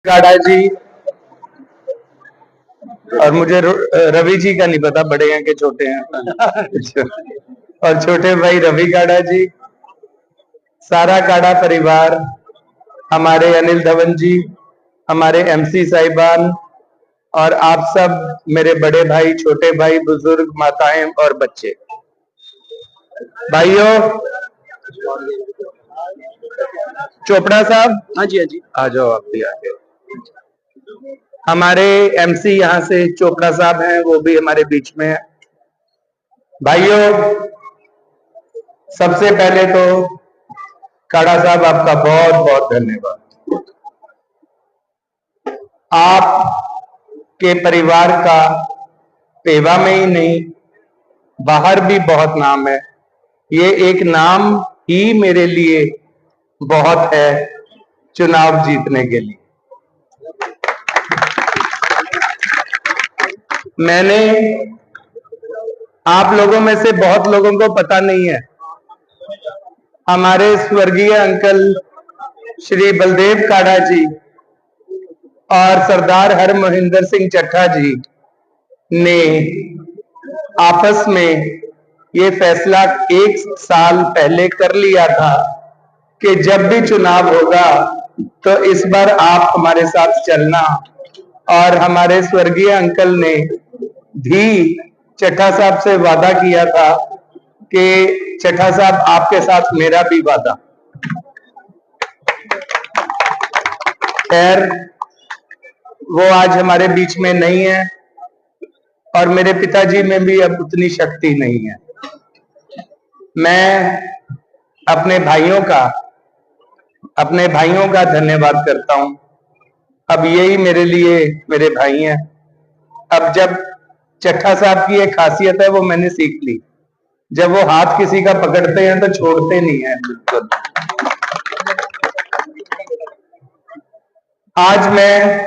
काढ़ा जी और मुझे रवि जी का नहीं पता, बड़े हैं कि छोटे हैं। और छोटे भाई रवि काढ़ा जी, सारा काढ़ा परिवार, हमारे अनिल धवन जी, हमारे एमसी साहिबान और आप सब मेरे बड़े भाई, छोटे भाई, बुजुर्ग, माताएं और बच्चे। भाइयों, चोपड़ा साहब, हाँ जी आ जाओ, आप भी आगे। हमारे एमसी यहाँ से चोपड़ा साहब हैं, वो भी हमारे बीच में है। भाइयों, सबसे पहले तो काढ़ा साहब आपका बहुत बहुत धन्यवाद। आप के परिवार का पेवा में ही नहीं, बाहर भी बहुत नाम है। ये एक नाम ही मेरे लिए बहुत है चुनाव जीतने के लिए। मैंने आप लोगों में से बहुत लोगों को पता नहीं है, हमारे स्वर्गीय अंकल श्री बलदेव काढ़ा जी और सरदार हरमोहिंदर सिंह चट्ठा जी ने आपस में ये फैसला 1 साल पहले कर लिया था कि जब भी चुनाव होगा तो इस बार आप हमारे साथ चलना। और हमारे स्वर्गीय अंकल ने भी चट्ठा साहब से वादा किया था कि चट्ठा साहब आपके साथ मेरा भी वादा। खैर, वो आज हमारे बीच में नहीं है और मेरे पिताजी में भी अब उतनी शक्ति नहीं है। मैं अपने भाइयों का धन्यवाद करता हूं। अब यही मेरे लिए मेरे भाई हैं। अब जब चट्ठा साहब की एक खासियत है, वो मैंने सीख ली, जब वो हाथ किसी का पकड़ते हैं तो छोड़ते नहीं है बिल्कुल। आज मैं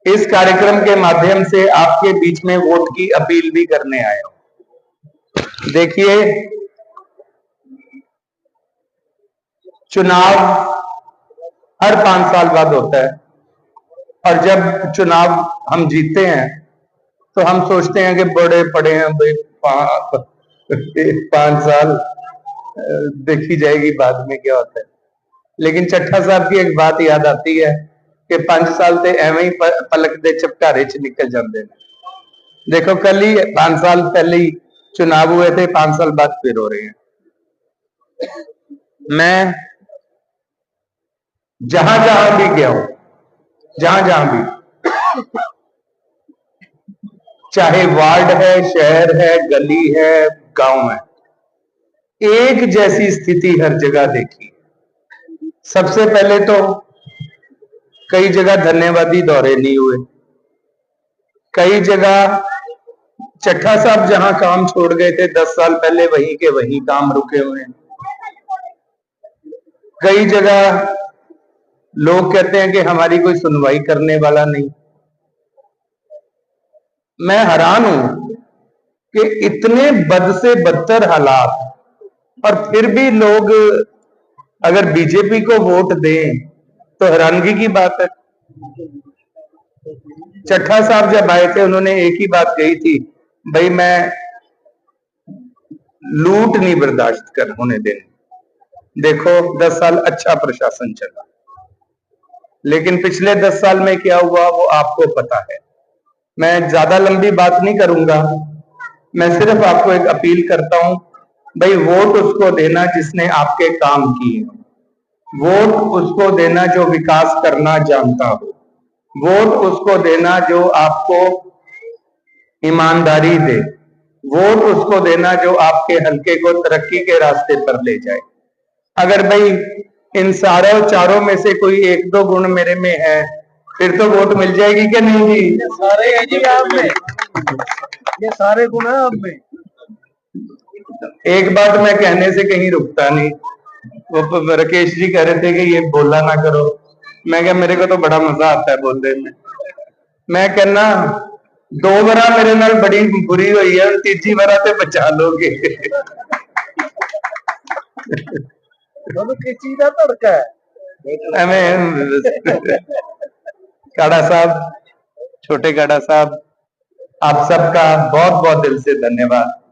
इस कार्यक्रम के माध्यम से आपके बीच में वोट की अपील भी करने आया हूं। देखिए, चुनाव हर 5 साल बाद होता है और जब चुनाव हम जीतते हैं तो हम सोचते हैं कि बड़े पड़े हैं भाई, 5 साल देखी जाएगी बाद में क्या होता है। लेकिन चट्ठा साहब की एक बात याद आती है कि 5 साल से एवं ही पलक दे झपकारे च निकल जाते हैं। देखो, कल ही 5 साल पहले ही चुनाव हुए थे, 5 साल बाद फिर हो रहे हैं। मैं जहां जहां भी गया हूं, जहां भी, चाहे वार्ड है, शहर है, गली है, गांव है, एक जैसी स्थिति हर जगह देखी। सबसे पहले तो कई जगह धन्यवादी दौरे नहीं हुए, कई जगह चट्ठा साहब जहां काम छोड़ गए थे 10 साल पहले, वहीं के वहीं काम रुके हुए हैं। कई जगह लोग कहते हैं कि हमारी कोई सुनवाई करने वाला नहीं। मैं हैरान हूं कि इतने बद से बदतर हालात और फिर भी लोग अगर बीजेपी को वोट दें तो हैरानगी की बात है। चट्ठा साहब जब आए थे, उन्होंने एक ही बात कही थी, भाई मैं लूट नहीं बर्दाश्त कर होने देने। देखो, 10 साल अच्छा प्रशासन चला, लेकिन पिछले 10 साल में क्या हुआ वो आपको पता है। मैं ज्यादा लंबी बात नहीं करूंगा, मैं सिर्फ आपको एक अपील करता हूं, भाई वोट उसको देना जिसने आपके काम किए, वोट उसको देना जो विकास करना जानता हो, वोट उसको देना जो आपको ईमानदारी दे, वोट उसको देना जो आपके हलके को तरक्की के रास्ते पर ले जाए। अगर भाई इन चारों में से कोई 1-2 गुण मेरे में है, फिर तो वोट मिल जाएगी कि नहीं जी? ये सारे हैं जी आप में, ये सारे गुण हैं आप में। एक बात मैं कहने से कहीं रुकता नहीं। वो राकेश जी कह रहे थे कि ये बोला ना करो, मैं क्या, मेरे को तो बड़ा मजा आता है बोलने में। मैं कहना 2 बार मेरे नाल बड़ी बुरी हुई है, 3जी बार ते बचा लोगे। किस चीज का तड़का है? काड़ा साहब, छोटे काड़ा साहब, आप सबका बहुत बहुत दिल से धन्यवाद।